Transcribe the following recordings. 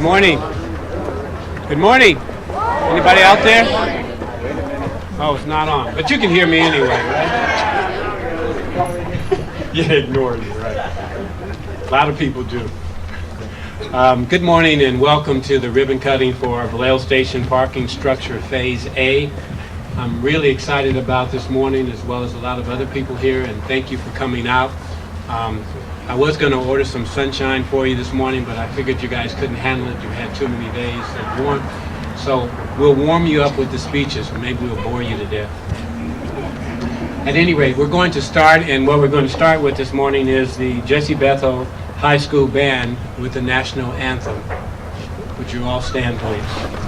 morning. Good morning. Anybody out there? Oh, it's not on. But you can hear me anyway, right? Yeah, ignore me, right. A lot of people do. Good morning and welcome to the ribbon cutting for our Vallejo Station Parking Structure Phase A. I'm really excited about this morning, as well as a lot of other people here, and thank you for coming out. I was going to order some sunshine for you this morning, but I figured you guys couldn't handle it. You had too many days of warmth. So we'll warm you up with the speeches, or maybe we'll bore you to death. At any rate, we're going to start, and what we're going to start with this morning is the Jesse Bethel High School Band with the National Anthem. Would you all stand, please?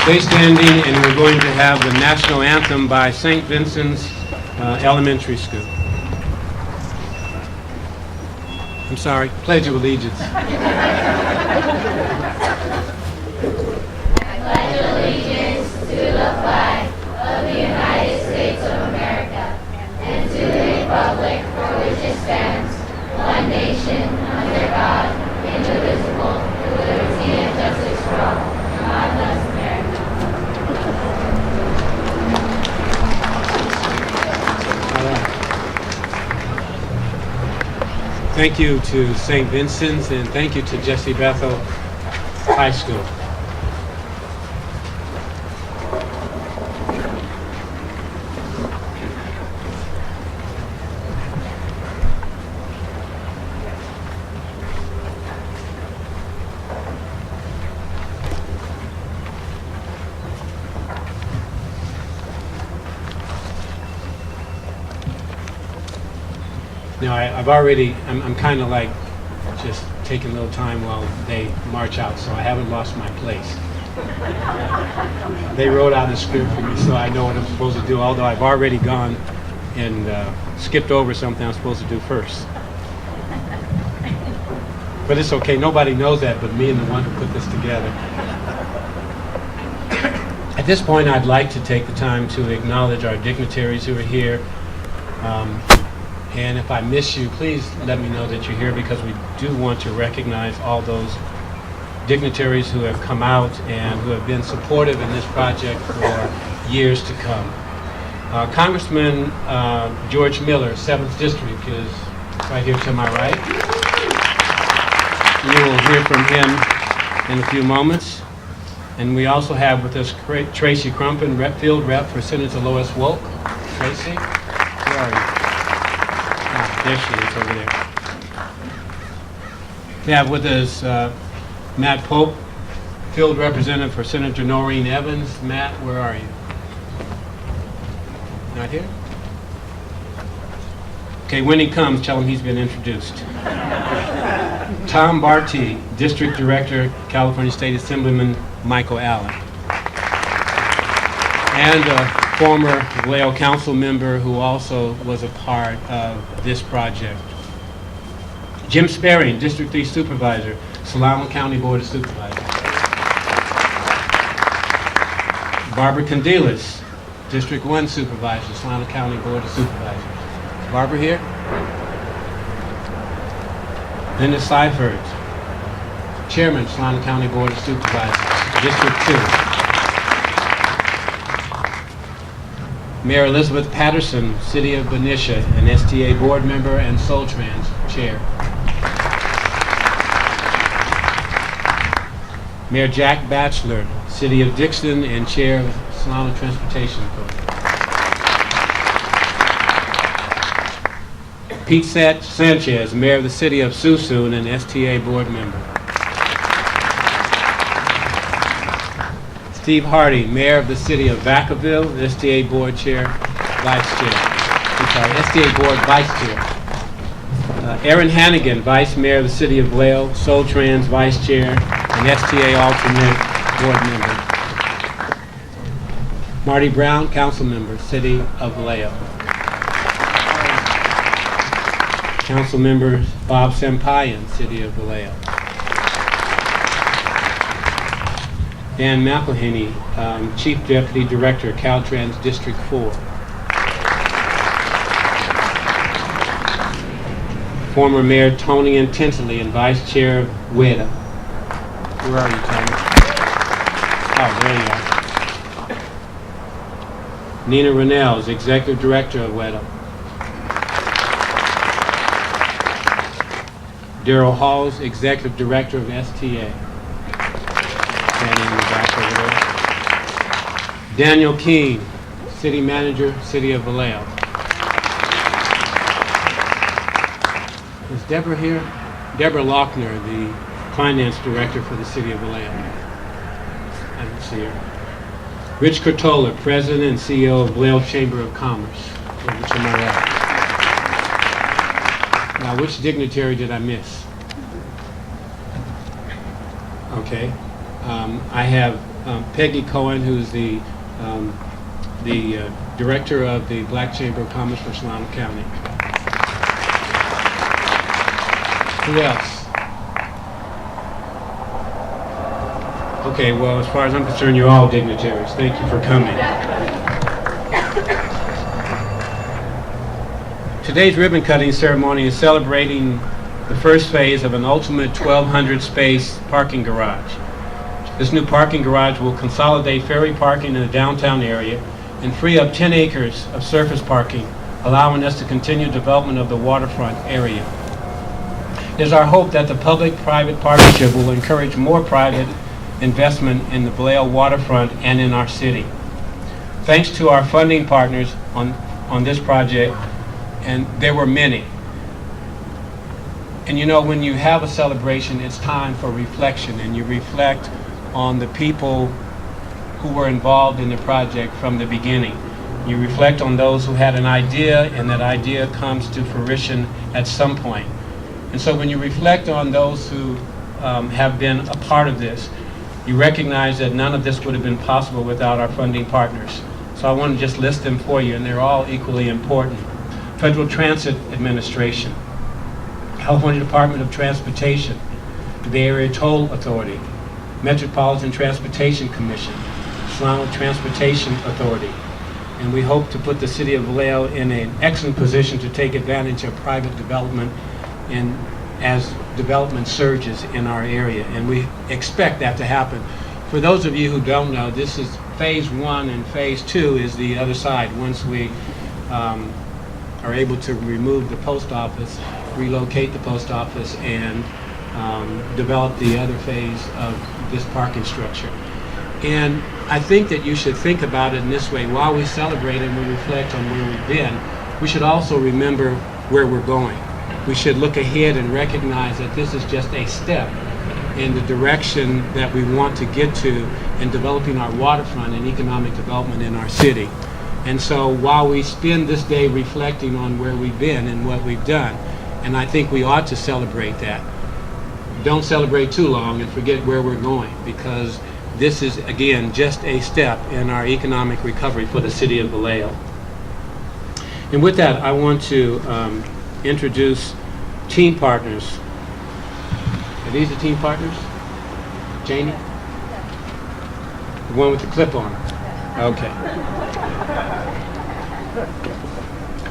Stay standing, and we're going to have the National Anthem by St. Vincent's Elementary School. I'm sorry, Pledge of Allegiance. Thank you to St. Vincent's, and thank you to Jesse Bethel High School. Now, I'm kind of like just taking a little time while they march out, so I haven't lost my place. They wrote out a script for me, so I know what I'm supposed to do, although I've already gone and skipped over something I'm supposed to do first. But it's okay, nobody knows that but me and the one who put this together. At this point, I'd like to take the time to acknowledge our dignitaries who are here. And if I miss you, please let me know that you're here, because we do want to recognize all those dignitaries who have come out and who have been supportive in this project for years to come. Congressman George Miller, 7th District, is right here to my right. You will hear from him in a few moments. And we also have with us Tracy Crumpin, field rep for Senator Lois Wolk. Tracy, where are you? There she is, over there. We have with us Matt Pope, field representative for Senator Noreen Evans. Matt, where are you? Not here? Okay, when he comes, tell him he's been introduced. Tom Barty, District Director, California State Assemblyman Michael Allen. And a former Vallejo Council member who also was a part of this project. Jim Sperring, District 3 Supervisor, Solano County Board of Supervisors. Barbara Candelas, District 1 Supervisor, Solano County Board of Supervisors. Barbara here? Linda Seifert, Chairman, Solano County Board of Supervisors, District 2. Mayor Elizabeth Patterson, City of Benicia, an STA Board Member and Soul Trans Chair. Mayor Jack Batchelor, City of Dixon, and Chair of Solano Transportation Authority. Pete Sanchez, Mayor of the City of Suisun, and STA Board Member. Steve Hardy, Mayor of the City of Vacaville, STA Board Chair, Vice Chair. STA Board Vice Chair. Aaron Hannigan, Vice Mayor of the City of Vallejo, Soul Trans Vice Chair, and STA Alternate Board Member. Marty Brown, Council Member, City of Vallejo. Council Member Bob Sampayan, City of Vallejo. Dan McElhaney, Chief Deputy Director, Caltrans District 4. Former Mayor Tony Tinsley and Vice Chair of WEDA. Where are you, Tony? Oh, there you are. Nina Rennells, Executive Director of WEDA. Daryl Halls, Executive Director of STA. Standing in the back over there. Daniel Keene, City Manager, City of Vallejo. Is Deborah here? Deborah Lochner, the Finance Director for the City of Vallejo. I don't see her. Rich Cortola, President and CEO of Vallejo Chamber of Commerce. Over to my right. Now, which dignitary did I miss? Okay. I have Peggy Cohen, who's the Director of the Black Chamber of Commerce for Solano County. Who else? Okay, well, as far as I'm concerned, you're all dignitaries. Thank you for coming. Today's ribbon cutting ceremony is celebrating the first phase of an ultimate 1,200 space parking garage. This new parking garage will consolidate ferry parking in the downtown area and free up 10 acres of surface parking, allowing us to continue development of the waterfront area. It is our hope that the public-private partnership will encourage more private investment in the Vallejo waterfront and in our city. Thanks to our funding partners on this project, and there were many. And you know, when you have a celebration, it's time for reflection, and you reflect on the people who were involved in the project from the beginning. You reflect on those who had an idea, and that idea comes to fruition at some point. And so when you reflect on those who have been a part of this, you recognize that none of this would have been possible without our funding partners. So I want to just list them for you, and they're all equally important. Federal Transit Administration, California Department of Transportation, the Bay Area Toll Authority, Metropolitan Transportation Commission, Solano Transportation Authority, and we hope to put the City of Vallejo in an excellent position to take advantage of private development and as development surges in our area, and we expect that to happen. For those of you who don't know, this is phase 1, and phase 2 is the other side. Once we are able to remove the post office, relocate the post office, and develop the other phase of this parking structure. And I think that you should think about it in this way. While we celebrate and we reflect on where we've been, we should also remember where we're going. We should look ahead and recognize that this is just a step in the direction that we want to get to in developing our waterfront and economic development in our city. And so while we spend this day reflecting on where we've been and what we've done, and I think we ought to celebrate that, don't celebrate too long and forget where we're going, because this is, again, just a step in our economic recovery for the city of Vallejo. And with that, I want to introduce team partners. Are these the team partners? Janie? The one with the clip on. Okay.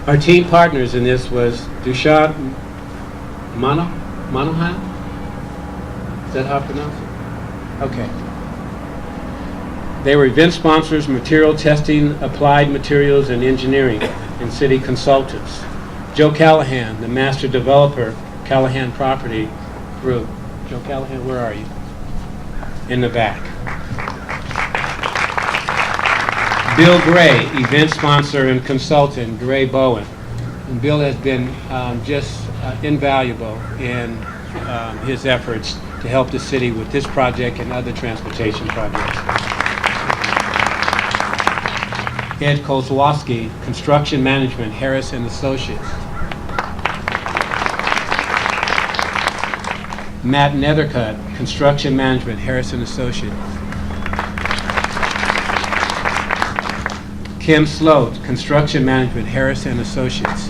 Our team partners in this was Dushad Monohan? Is that how I pronounce it? Okay. They were event sponsors, material testing, applied materials and engineering, and city consultants. Joe Callahan, the master developer, Callahan Property Group. Joe Callahan, where are you? In the back. Bill Gray, event sponsor and consultant, Gray Bowen. And Bill has been just invaluable in his efforts to help the city with this project and other transportation projects. Ed Kozlowski, construction management, Harris and Associates. Matt Nethercutt, construction management, Harris and Associates. Kim Sloat, construction management, Harris and Associates.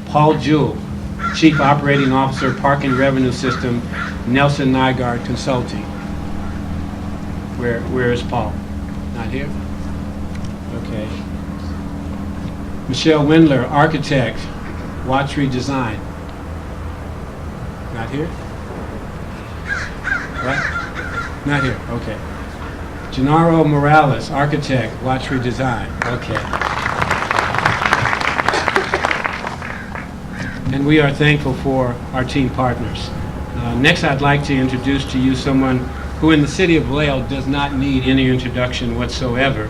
Paul Jewell, chief operating officer, parking revenue system, Nelson Nygaard Consulting. Where is Paul? Not here? Okay. Michelle Windler, architect, Watchery Design. Not here? What? Not here, okay. Gennaro Morales, architect, Watchery Design. Okay. And we are thankful for our team partners. Next, I'd like to introduce to you someone who in the city of Vallejo does not need any introduction whatsoever.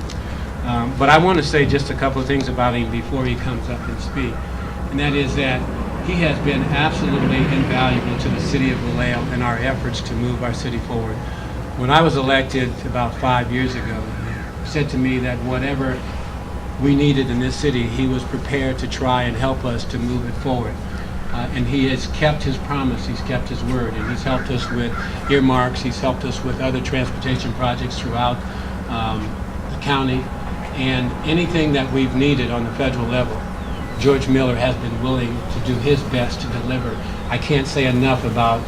But I want to say just a couple of things about him before he comes up and speak. And that is that he has been absolutely invaluable to the city of Vallejo in our efforts to move our city forward. When I was elected about 5 years ago, he said to me that whatever we needed in this city, he was prepared to try and help us to move it forward. And he has kept his promise, he's kept his word, and he's helped us with earmarks, he's helped us with other transportation projects throughout the county, and anything that we've needed on the federal level, George Miller has been willing to do his best to deliver. I can't say enough about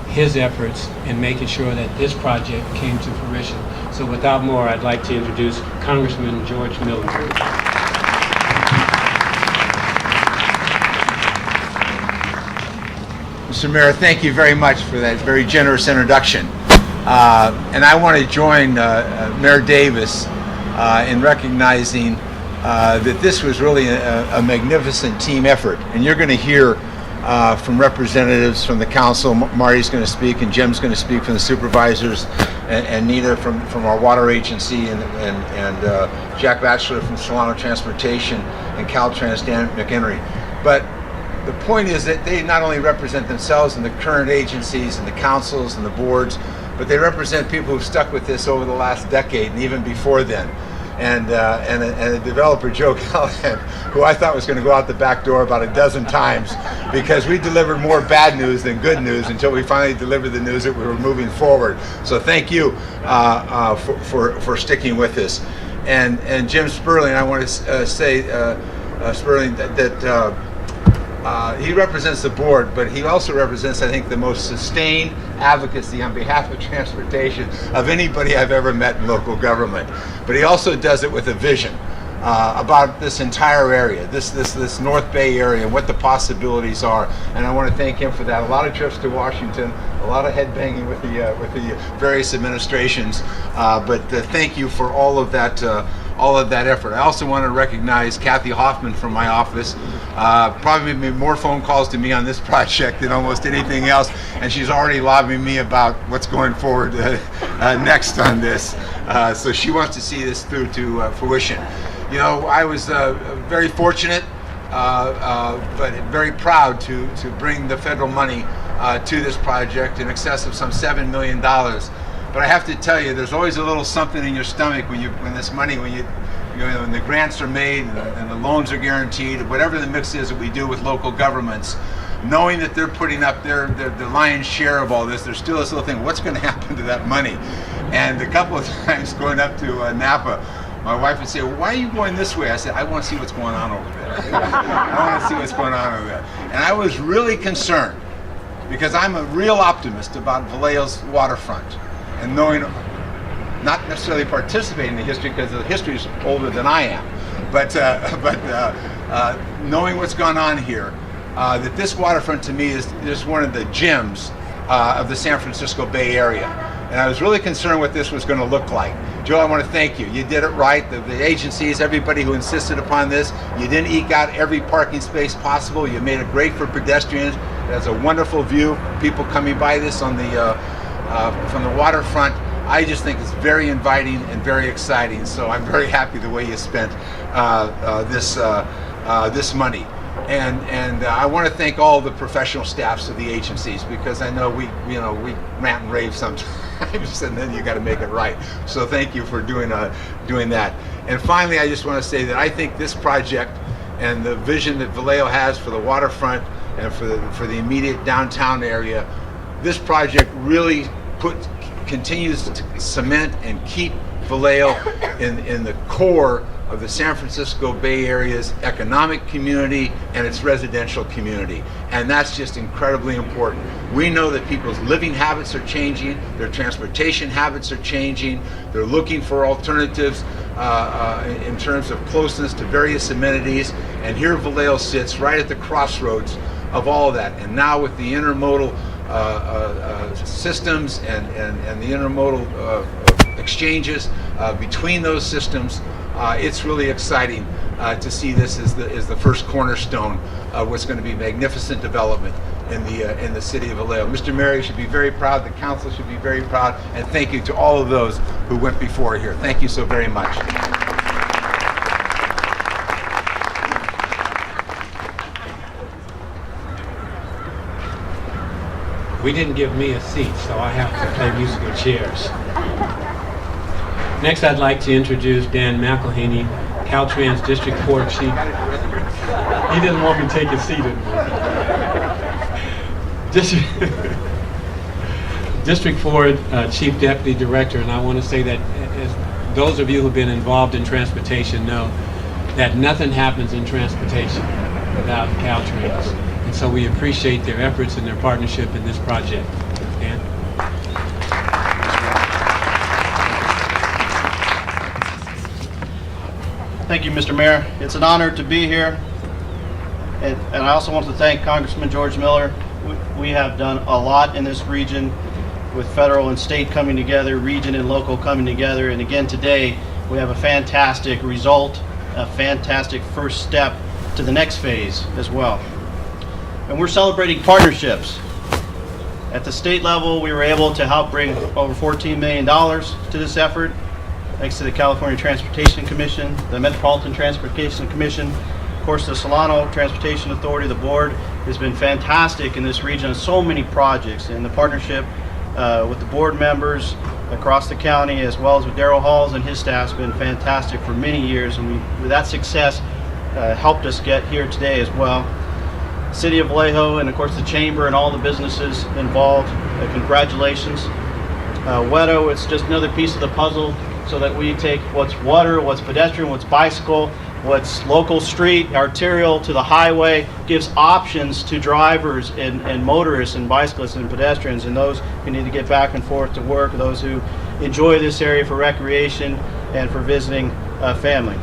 his efforts in making sure that this project came to fruition. So without more, I'd like to introduce Congressman George Miller. Mr. Mayor, thank you very much for that very generous introduction. And I want to join Mayor Davis in recognizing that this was really a magnificent team effort. And you're going to hear from representatives from the council. Marty's going to speak, and Jim's going to speak from the supervisors, and Nita from our water agency, and Jack Batchelor from Solano Transportation, and Caltrans Dan McHenry. But the point is that they not only represent themselves and the current agencies and the councils and the boards, but they represent people who've stuck with this over the last decade and even before then. And a developer, Joe Callahan, who I thought was going to go out the back door about a dozen times, because we delivered more bad news than good news until we finally delivered the news that we were moving forward. So thank you for sticking with us. And Jim Sperling, I want to say, Sperling, that he represents the board, but he also represents, I think, the most sustained advocacy on behalf of transportation of anybody I've ever met in local government. But he also does it with a vision about this entire area, this North Bay area, and what the possibilities are. And I want to thank him for that. A lot of trips to Washington, a lot of head banging with the various administrations. But thank you for all of that effort. I also want to recognize Kathy Hoffman from my office. Probably made more phone calls to me on this project than almost anything else, and she's already lobbying me about what's going forward next on this. So she wants to see this through to fruition. You know, I was very fortunate, but very proud to bring the federal money to this project in excess of some $7 million. But I have to tell you, there's always a little something in your stomach when when the grants are made and the loans are guaranteed, whatever the mix is that we do with local governments. knowing that they're putting up the lion's share of all this, there's still this little thing, what's going to happen to that money? And a couple of times going up to Napa, my wife would say, well, why are you going this way? I said, I want to see what's going on over there. I want to see what's going on over there. And I was really concerned because I'm a real optimist about Vallejo's waterfront and knowing, not necessarily participating in the history because the history is older than I am, but knowing what's gone on here, that this waterfront to me is just one of the gems of the San Francisco Bay Area. And I was really concerned what this was going to look like. Joe, I want to thank you. You did it right. The agencies, everybody who insisted upon this, you didn't eke out every parking space possible. You made it great for pedestrians. It has a wonderful view. People coming by this on the from the waterfront. I just think it's very inviting and very exciting. So I'm very happy the way you spent this money. And I want to thank all the professional staffs of the agencies because I know we rant and rave sometimes, and then you got to make it right. So thank you for doing that. And finally, I just want to say that I think this project and the vision that Vallejo has for the waterfront and for the immediate downtown area, this project really continues to cement and keep Vallejo in the core of the San Francisco Bay Area's economic community and its residential community. And that's just incredibly important. We know that people's living habits are changing, their transportation habits are changing, they're looking for alternatives in terms of closeness to various amenities, and here Vallejo sits right at the crossroads of all of that. And now with the intermodal systems and the intermodal exchanges between those systems, it's really exciting to see this as the first cornerstone of what's going to be magnificent development in the city of Vallejo. Mr. Mayor, you should be very proud. The council should be very proud. And thank you to all of those who went before here. Thank you so very much. We didn't give me a seat, so I have to play musical chairs. Next, I'd like to introduce Dan McElhaney, Caltrans District 4 Chief. He didn't want me to take his seat anymore. District 4 Chief Deputy Director, and I want to say that as those of you who've been involved in transportation know that nothing happens in transportation without Caltrans. And so we appreciate their efforts and their partnership in this project. Dan? Thank you, Mr. Mayor. It's an honor to be here. And I also want to thank Congressman George Miller. We have done a lot in this region with federal and state coming together, region and local coming together. And again, today, we have a fantastic result, a fantastic first step to the next phase as well. And we're celebrating partnerships. At the state level, we were able to help bring over $14 million to this effort, thanks to the California Transportation Commission, the Metropolitan Transportation Commission, of course the Solano Transportation Authority. The board has been fantastic in this region on so many projects, and the partnership with the board members across the county, as well as with Darrell Halls and his staff, has been fantastic for many years, and that success helped us get here today as well. City of Vallejo and of course the Chamber and all the businesses involved, congratulations. WETO, it's just another piece of the puzzle so that we take what's water, what's pedestrian, what's bicycle, what's local street, arterial to the highway, gives options to drivers and motorists and bicyclists and pedestrians and those who need to get back and forth to work, those who enjoy this area for recreation and for visiting family.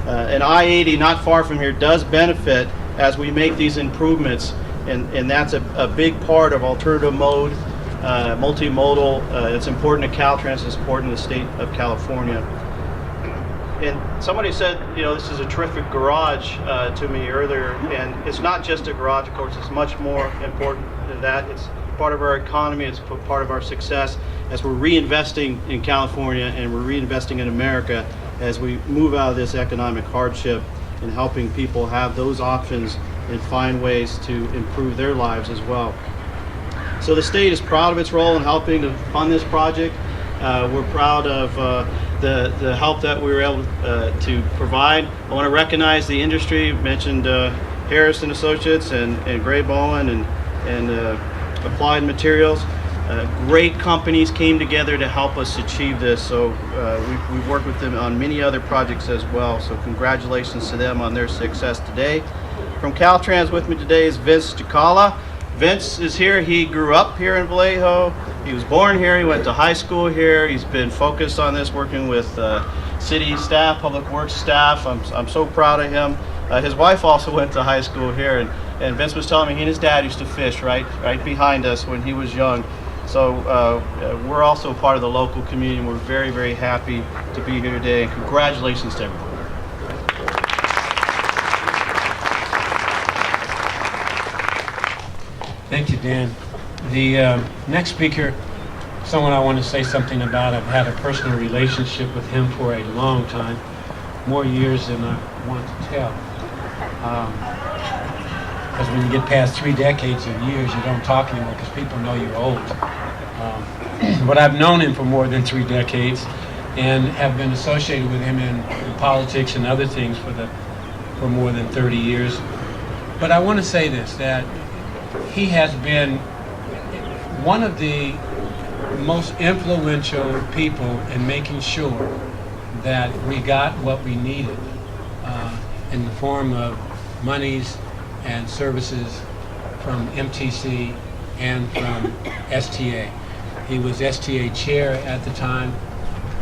And I-80, not far from here, does benefit as we make these improvements, and that's a big part of alternative mode, multimodal. It's important to Caltrans, it's important to the state of California. And somebody said, this is a terrific garage to me earlier, and it's not just a garage, of course, it's much more important than that. It's part of our economy, it's part of our success as we're reinvesting in California and we're reinvesting in America as we move out of this economic hardship and helping people have those options and find ways to improve their lives as well. So the state is proud of its role in helping to fund this project. We're proud of the help that we were able to provide. I want to recognize the industry. Mentioned Harris and Associates and Gray Bowen and Applied Materials. Great companies came together to help us achieve this, so we've worked with them on many other projects as well, so congratulations to them on their success today. From Caltrans with me today is Vince Jacala. Vince is here. He grew up here in Vallejo. He was born here. He went to high school here. He's been focused on this, working with city staff, public works staff. I'm so proud of him. His wife also went to high school here, and Vince was telling me he and his dad used to fish right behind us when he was young. So we're also part of the local community, and we're very, very happy to be here today, and congratulations to everyone. Thank you, Dan. The next speaker, someone I want to say something about. I've had a personal relationship with him for a long time, more years than I want to tell. Because when you get past 3 decades of years, you don't talk anymore because people know you're old. But I've known him for more than 3 decades and have been associated with him in politics and other things for more than 30 years. But I want to say this, that he has been one of the most influential people in making sure that we got what we needed in the form of monies and services from MTC and from STA. He was STA chair at the time,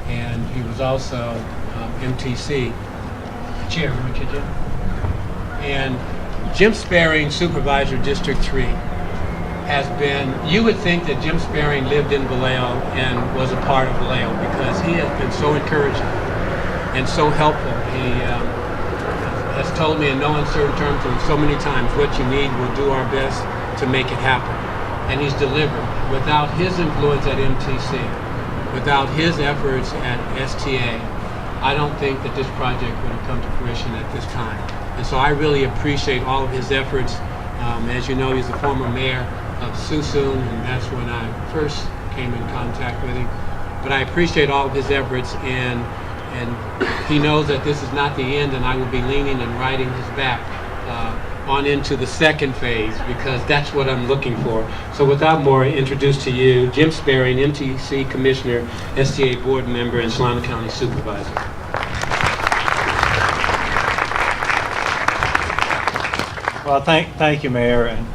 and he was also MTC chair, weren't you, Jim? And Jim Sparing, Supervisor, District 3, has been, you would think that Jim Sparing lived in Vallejo and was a part of Vallejo because he has been so encouraging and so helpful. He has told me in no uncertain terms and so many times, what you need, we'll do our best to make it happen. And he's delivered. Without his influence at MTC, without his efforts at STA, I don't think that this project would have come to fruition at this time. And so I really appreciate all of his efforts. As you know, he's the former mayor of Suisun, and that's when I first came in contact with him. But I appreciate all of his efforts, and he knows that this is not the end, and I will be leaning and riding his back on into the second phase, because that's what I'm looking for. So without more, introduce to you Jim Sparing, MTC Commissioner, STA Board Member, and Solano County Supervisor. Well, thank you, Mayor, and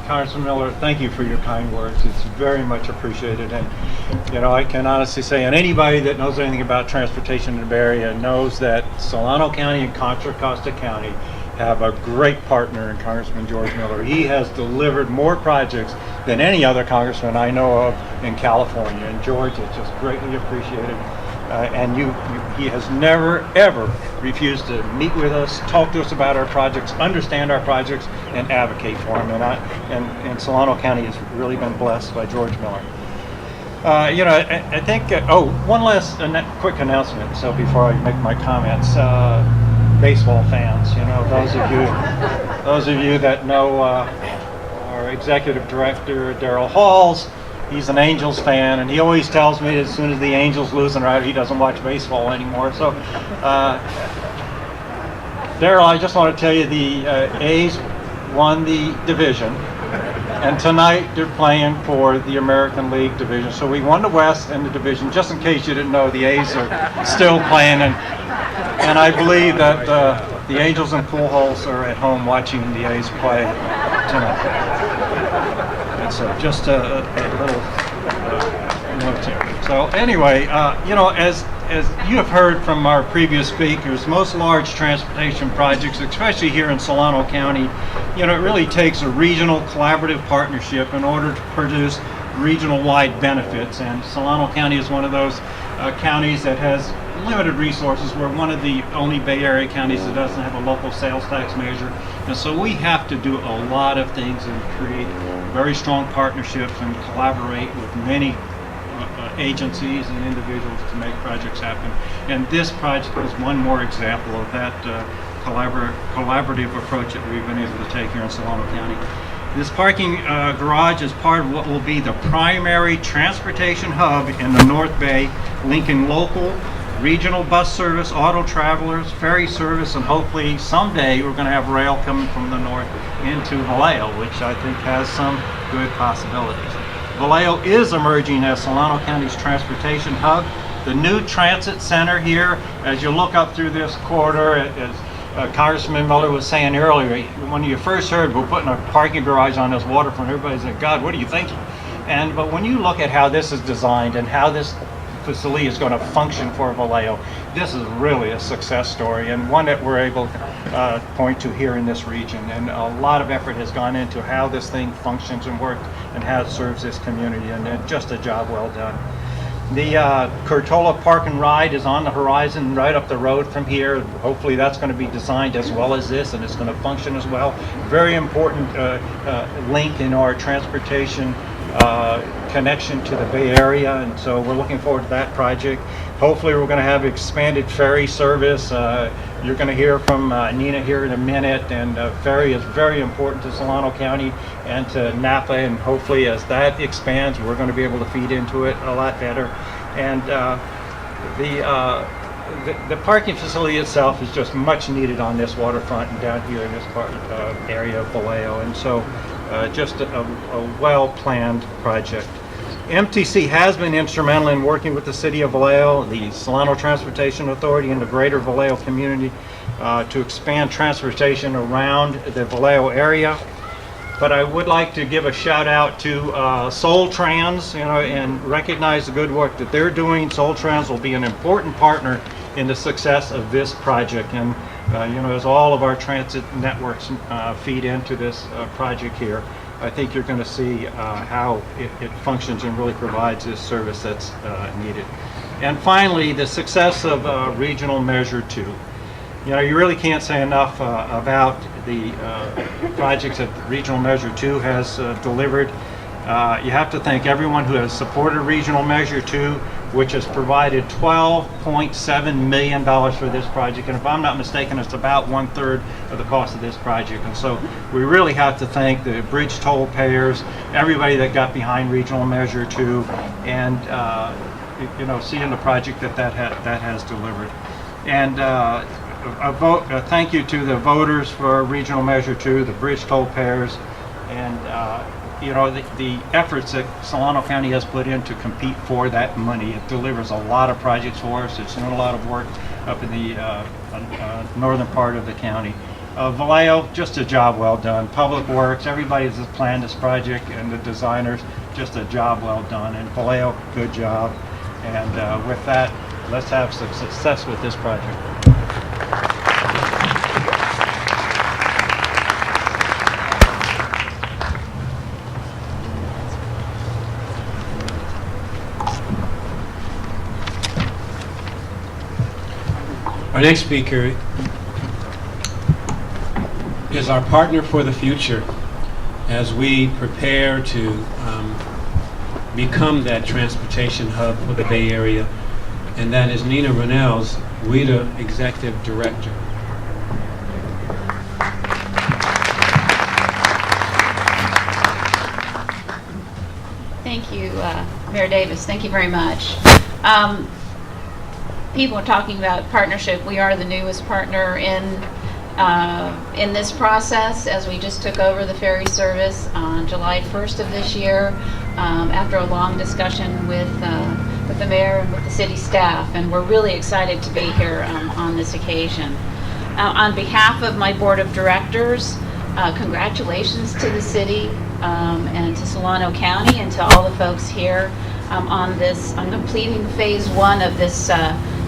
Congressman Miller, thank you for your kind words. It's very much appreciated, and you know, I can honestly say, and anybody that knows anything about transportation in the Bay Area knows that Solano County and Contra Costa County have a great partner in Congressman George Miller. He has delivered more projects than any other congressman I know of in California, and George is just greatly appreciated. And he has never, ever refused to meet with us, talk to us about our projects, understand our projects, and advocate for them. And Solano County has really been blessed by George Miller. You know, I think, one last quick announcement, so before I make my comments. Baseball fans, you know, those of you that know our executive director, Darryl Halls, he's an Angels fan, and he always tells me as soon as the Angels lose an round, he doesn't watch baseball anymore. So, Darryl, I just want to tell you the A's won the division, and tonight they're playing for the American League division. So we won the West and the division. Just in case you didn't know, the A's are still playing, and I believe that the Angels and Pujols are at home watching the A's play tonight. And so just a little note here. So anyway, you know, as you have heard from our previous speakers, most large transportation projects, especially here in Solano County, you know, it really takes a regional collaborative partnership in order to produce regional-wide benefits. And Solano County is one of those counties that has limited resources. We're one of the only Bay Area counties that doesn't have a local sales tax measure. And so we have to do a lot of things and create very strong partnerships and collaborate with many agencies and individuals to make projects happen. And this project is one more example of that collaborative approach that we've been able to take here in Solano County. This parking garage is part of what will be the primary transportation hub in the North Bay, linking local regional bus service, auto travelers, ferry service, and hopefully someday we're going to have rail coming from the north into Vallejo, which I think has some good possibilities. Vallejo is emerging as Solano County's transportation hub. The new transit center here, as you look up through this corridor, as Congressman Miller was saying earlier, when you first heard we're putting a parking garage on this waterfront, everybody said, God, what are you thinking? But when you look at how this is designed and how this facility is going to function for Vallejo, this is really a success story, and one that we're able to point to here in this region. And a lot of effort has gone into how this thing functions and works and how it serves this community, and just a job well done. The Curtola Park and Ride is on the horizon right up the road from here. Hopefully that's going to be designed as well as this, and it's going to function as well. Very important link in our transportation connection to the Bay Area, and so we're looking forward to that project. Hopefully we're going to have expanded ferry service. You're going to hear from Nina here in a minute, and ferry is very important to Solano County and to Napa, and hopefully as that expands we're going to be able to feed into it a lot better. And the parking facility itself is just much needed on this waterfront and down here in this part area of Vallejo, and so just a well-planned project. MTC has been instrumental in working with the City of Vallejo, the Solano Transportation Authority, and the greater Vallejo community to expand transportation around the Vallejo area. But I would like to give a shout out to Soul Trans, and recognize the good work that they're doing. Soul Trans will be an important partner in the success of this project, and as all of our transit networks feed into this project here, I think you're going to see how it functions and really provides this service that's needed. And finally, the success of Regional Measure 2. You really can't say enough about the projects that Regional Measure 2 has delivered. You have to thank everyone who has supported Regional Measure 2, which has provided $12.7 million for this project. And if I'm not mistaken, it's about 1/3 of the cost of this project. And so we really have to thank the bridge toll payers, everybody that got behind Regional Measure 2, and seeing the project that has delivered. And a thank you to the voters for Regional Measure 2, the bridge toll payers, and the efforts that Solano County has put in to compete for that money. It delivers a lot of projects for us. It's doing a lot of work up in the northern part of the county. Vallejo, just a job well done. Public Works, everybody that's planned this project, and the designers, just a job well done. And Vallejo, good job. And with that, let's have some success with this project. Our next speaker is our partner for the future as we prepare to become that transportation hub for the Bay Area, and that is Nina Ronells, WIDA Executive Director. Thank you, Mayor Davis. Thank you very much. People are talking about partnership. We are the newest partner in this process, as we just took over the ferry service on July 1st of this year, after a long discussion with the mayor and with the city staff, and we're really excited to be here on this occasion. On behalf of my board of directors, congratulations to the city and to Solano County and to all the folks here on completing phase 1 of this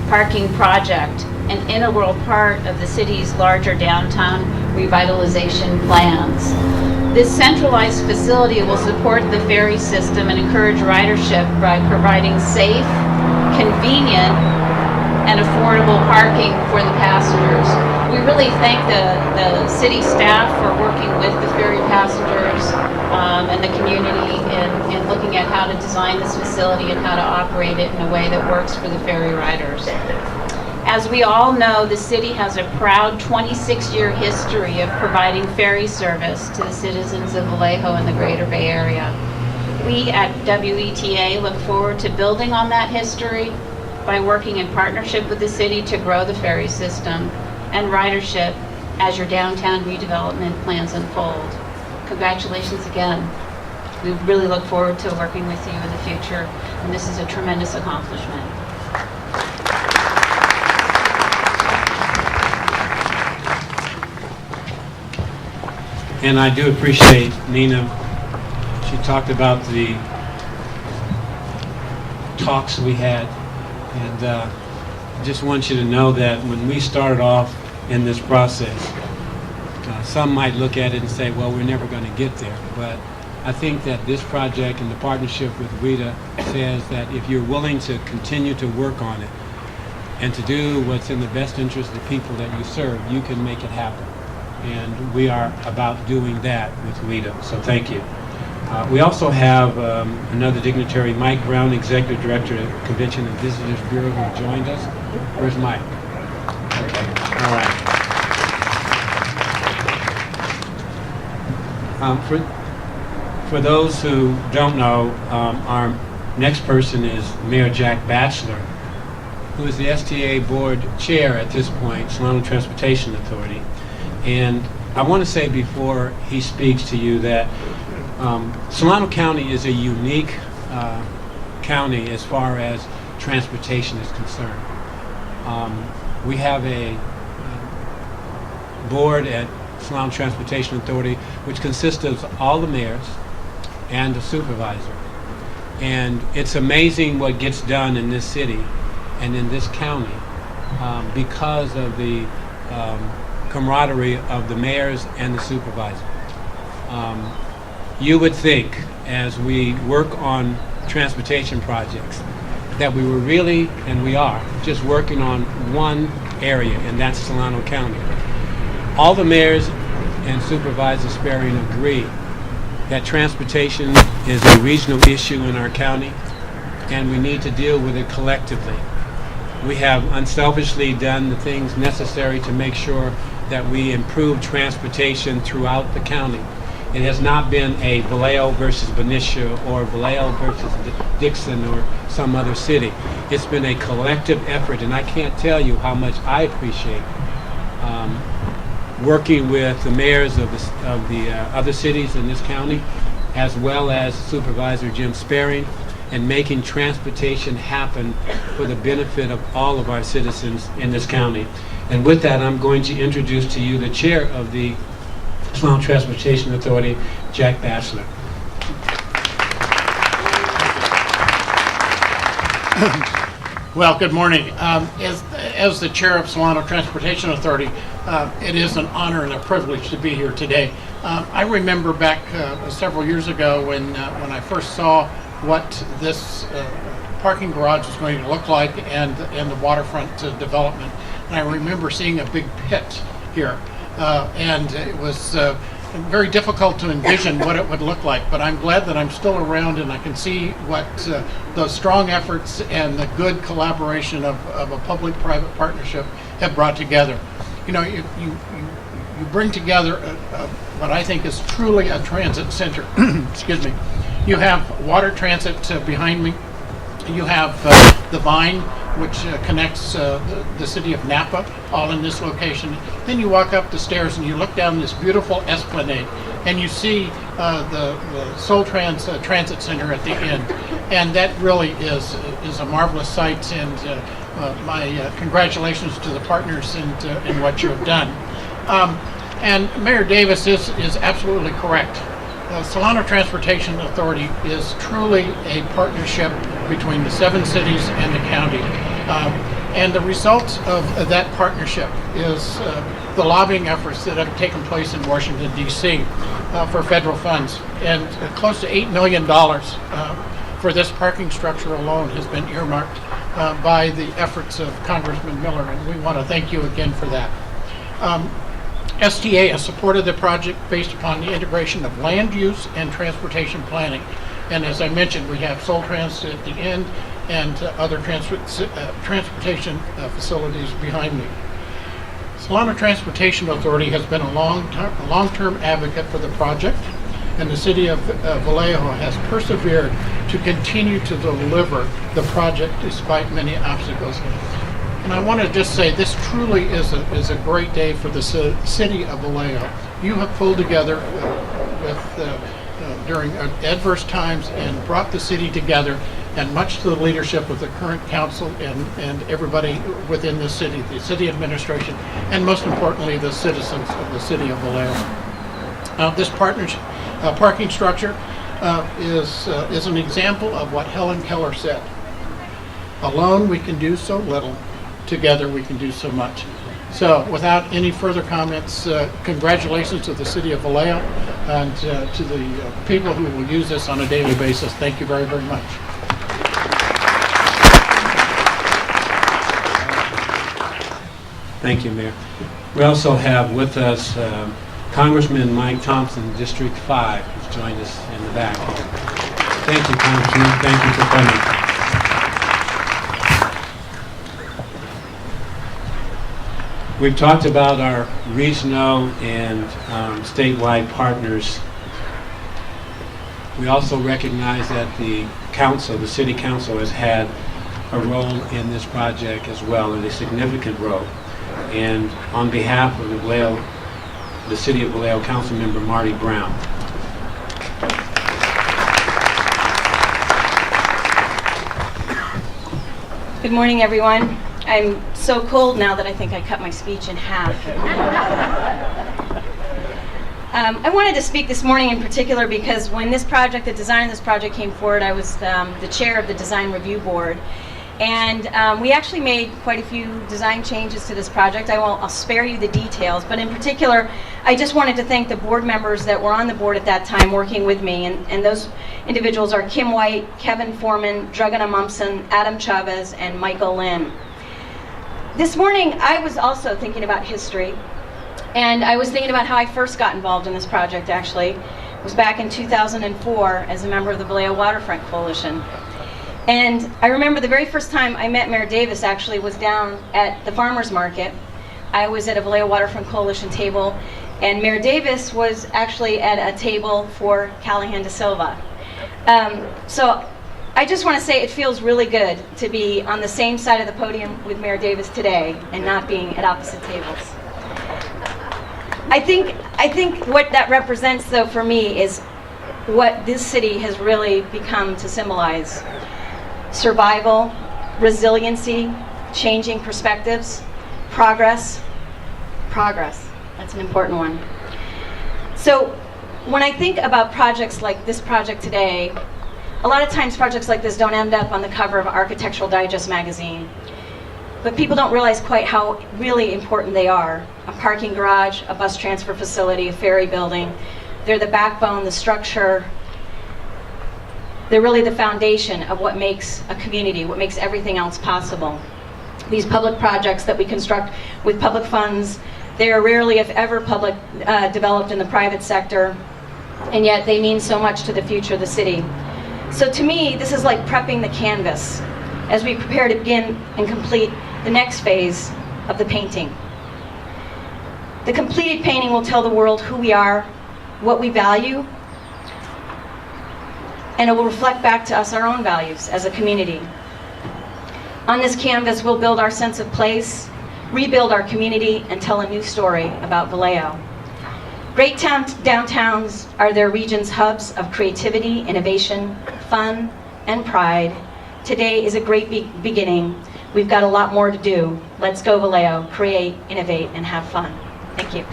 parking project, an integral part of the city's larger downtown revitalization plans. This centralized facility will support the ferry system and encourage ridership by providing safe, convenient, and affordable parking for the passengers. We really thank the city staff for working with the ferry passengers and the community in looking at how to design this facility and how to operate it in a way that works for the ferry riders. As we all know, the city has a proud 26-year history of providing ferry service to the citizens of Vallejo and the greater Bay Area. We at WETA look forward to building on that history by working in partnership with the city to grow the ferry system and ridership as your downtown redevelopment plans unfold. Congratulations again. We really look forward to working with you in the future, and this is a tremendous accomplishment. And I do appreciate Nina. She talked about the talks we had, and I just want you to know that when we started off in this process, some might look at it and say, well, we're never going to get there. But I think that this project and the partnership with Rita says that if you're willing to continue to work on it and to do what's in the best interest of the people that you serve, you can make it happen. And we are about doing that with Rita, so thank you. We also have another dignitary, Mike Brown, Executive Director of Convention and Visitors Bureau, who joined us. Where's Mike? Okay, all right. For those who don't know, our next person is Mayor Jack Batchelor, who is the STA Board Chair at this point, Solano Transportation Authority. And I want to say before he speaks to you that Solano County is a unique county as far as transportation is concerned. We have a board at Solano Transportation Authority which consists of all the mayors and the supervisor. And it's amazing what gets done in this city and in this county because of the camaraderie of the mayors and the supervisor. You would think, as we work on transportation projects, that we were really, and we are, just working on one area, and that's Solano County. All the mayors and supervisors sparing agree that transportation is a regional issue in our county, and we need to deal with it collectively. We have unselfishly done the things necessary to make sure that we improve transportation throughout the county. It has not been a Vallejo versus Benicia or Vallejo versus Dixon or some other city. It's been a collective effort, and I can't tell you how much I appreciate working with the mayors of the other cities in this county, as well as Supervisor Jim Sparing, and making transportation happen for the benefit of all of our citizens in this county. And with that, I'm going to introduce to you the chair of the Solano Transportation Authority, Jack Batchelor. Well, good morning. As the chair of Solano Transportation Authority, it is an honor and a privilege to be here today. I remember back several years ago when I first saw what this parking garage was going to look like and the waterfront development. And I remember seeing a big pit here, and it was very difficult to envision what it would look like, but I'm glad that I'm still around and I can see what the strong efforts and the good collaboration of a public-private partnership have brought together. You know, you bring together what I think is truly a transit center. Excuse me. You have water transit behind me. You have the Vine, which connects the city of Napa, all in this location. Then you walk up the stairs and you look down this beautiful esplanade, and you see the Soul Transit Center at the end. And that really is a marvelous sight, and my congratulations to the partners in what you have done. And Mayor Davis is absolutely correct. Solano Transportation Authority is truly a partnership between the 7 cities and the county. And the result of that partnership is the lobbying efforts that have taken place in Washington, D.C. For federal funds. And close to $8 million for this parking structure alone has been earmarked by the efforts of Congressman Miller, and we want to thank you again for that. STA has supported the project based upon the integration of land use and transportation planning. And as I mentioned, we have Soul Transit at the end and other transportation facilities behind me. Solano Transportation Authority has been a long-term advocate for the project. and the city of Vallejo has persevered to continue to deliver the project despite many obstacles. And I want to just say this truly is a great day for the city of Vallejo. You have pulled together during adverse times and brought the city together, and much to the leadership of the current council and everybody within the city administration, and most importantly, the citizens of the city of Vallejo. This parking structure is an example of what Helen Keller said. Alone we can do so little, together we can do so much. So without any further comments, congratulations to the city of Vallejo and to the people who will use this on a daily basis. Thank you very, very much. Thank you, Mayor. We also have with us Congressman Mike Thompson, District 5, who's joined us in the back here. Thank you, Congressman. Thank you for coming. We've talked about our regional and statewide partners. We also recognize that the council, the city council, has had a role in this project as well, and a significant role. And on behalf of the city of Vallejo Councilmember Marty Brown. Good morning, everyone. I'm so cold now that I think I cut my speech in half. I wanted to speak this morning in particular because when this project, the design of this project came forward, I was the chair of the Design Review Board. And we actually made quite a few design changes to this project. I'll spare you the details, but in particular, I just wanted to thank the board members that were on the board at that time working with me. And those individuals are Kim White, Kevin Foreman, Dragana Mumpson, Adam Chavez, and Michael Lynn. This morning, I was also thinking about history, and I was thinking about how I first got involved in this project, actually. It was back in 2004 as a member of the Vallejo Waterfront Coalition. And I remember the very first time I met Mayor Davis actually was down at the farmer's market. I was at a Vallejo Waterfront Coalition table, and Mayor Davis was actually at a table for Callahan de Silva. So I just want to say it feels really good to be on the same side of the podium with Mayor Davis today and not being at opposite tables. I think what that represents, though, for me is what this city has really become to symbolize. Survival, resiliency, changing perspectives, progress. Progress, that's an important one. So when I think about projects like this project today, a lot of times projects like this don't end up on the cover of Architectural Digest magazine. But people don't realize quite how really important they are. A parking garage, a bus transfer facility, a ferry building. They're the backbone, the structure. They're really the foundation of what makes a community, what makes everything else possible. These public projects that we construct with public funds, they are rarely, if ever, developed in the private sector, and yet they mean so much to the future of the city. So to me, this is like prepping the canvas as we prepare to begin and complete the next phase of the painting. The completed painting will tell the world who we are, what we value, and it will reflect back to us our own values as a community. On this canvas, we'll build our sense of place, rebuild our community, and tell a new story about Vallejo. Great downtowns are their region's hubs of creativity, innovation, fun, and pride. Today is a great beginning. We've got a lot more to do. Let's go Vallejo, create, innovate, and have fun. Thank you.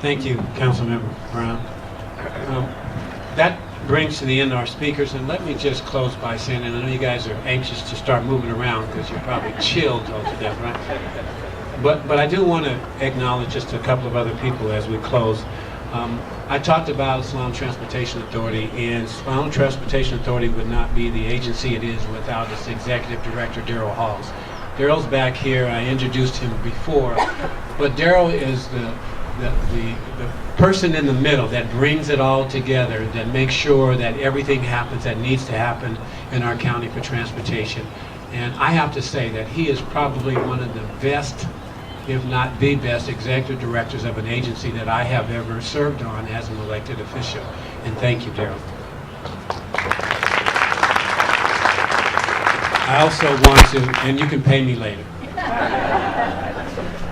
Thank you, Councilmember Brown. That brings to the end our speakers, and let me just close by saying, and I know you guys are anxious to start moving around because you're probably chilled to death, right? But I do want to acknowledge just a couple of other people as we close. I talked about Solano Transportation Authority, and Solano Transportation Authority would not be the agency it is without its executive director, Darryl Halls. Darryl's back here. I introduced him before, but Darryl is the person in the middle that brings it all together, that makes sure that everything happens that needs to happen in our county for transportation. And I have to say that he is probably one of the best if not the best, executive directors of an agency that I have ever served on as an elected official. And thank you, Daryl. I also want to, and you can pay me later.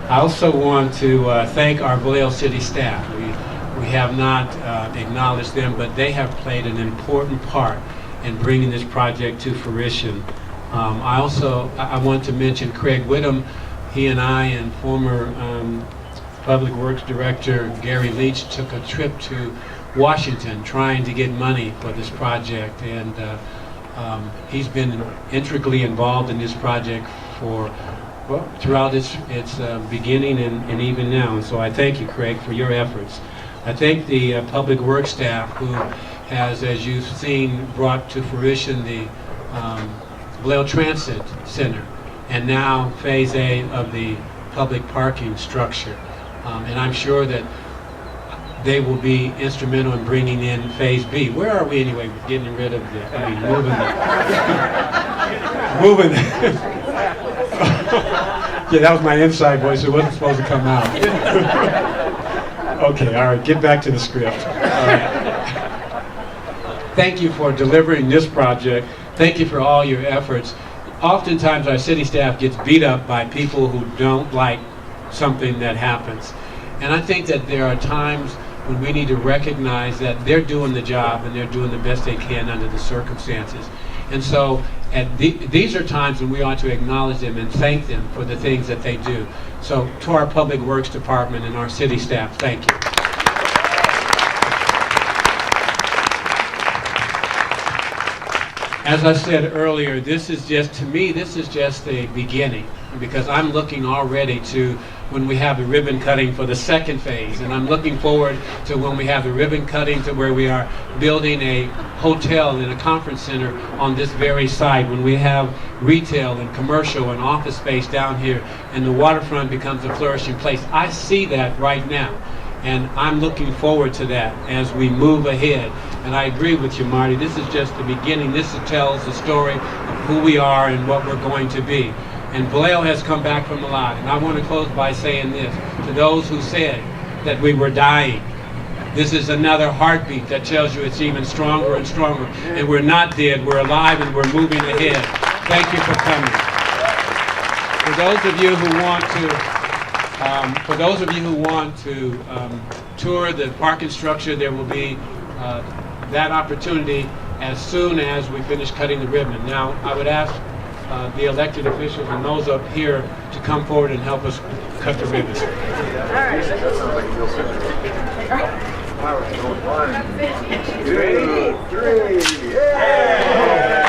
I also want to thank our Vallejo City staff. We have not acknowledged them, but they have played an important part in bringing this project to fruition. I want to mention Craig Whittam. He and I and former Public Works Director Gary Leach took a trip to Washington trying to get money for this project, and he's been intricately involved in this project for throughout its beginning and even now. And so I thank you, Craig, for your efforts. I thank the Public Works staff who has, as you've seen, brought to fruition the Vallejo Transit Center and now Phase A of the public parking structure. And I'm sure that they will be instrumental in bringing in Phase B. Where are we anyway with getting rid of moving yeah, that was my inside voice. It wasn't supposed to come out. Okay, all right, get back to the script. All right. Thank you for delivering this project. Thank you for all your efforts. Oftentimes our city staff gets beat up by people who don't like something that happens. And I think that there are times when we need to recognize that they're doing the job and they're doing the best they can under the circumstances. And so these are times when we ought to acknowledge them and thank them for the things that they do. So to our Public Works Department and our city staff, thank you. As I said earlier, this is just, to me, this is just the beginning, because I'm looking already to when we have the ribbon cutting for the second phase, and I'm looking forward to when we have the ribbon cutting to where we are building a hotel and a conference center on this very site, when we have retail and commercial and office space down here, and the waterfront becomes a flourishing place. I see that right now, and I'm looking forward to that as we move ahead. And I agree with you, Marty. This is just the beginning. This tells the story of who we are and what we're going to be. And Vallejo has come back from a lot. And I want to close by saying this to those who said that we were dying. This is another heartbeat that tells you it's even stronger and stronger. And we're not dead. We're alive and we're moving ahead. Thank you for coming. For those of you who want to tour the parking structure, there will be that opportunity as soon as we finish cutting the ribbon. Now, I would ask the elected officials and those up here to come forward and help us cut the ribbon. All right. 1, 2, 3, yeah!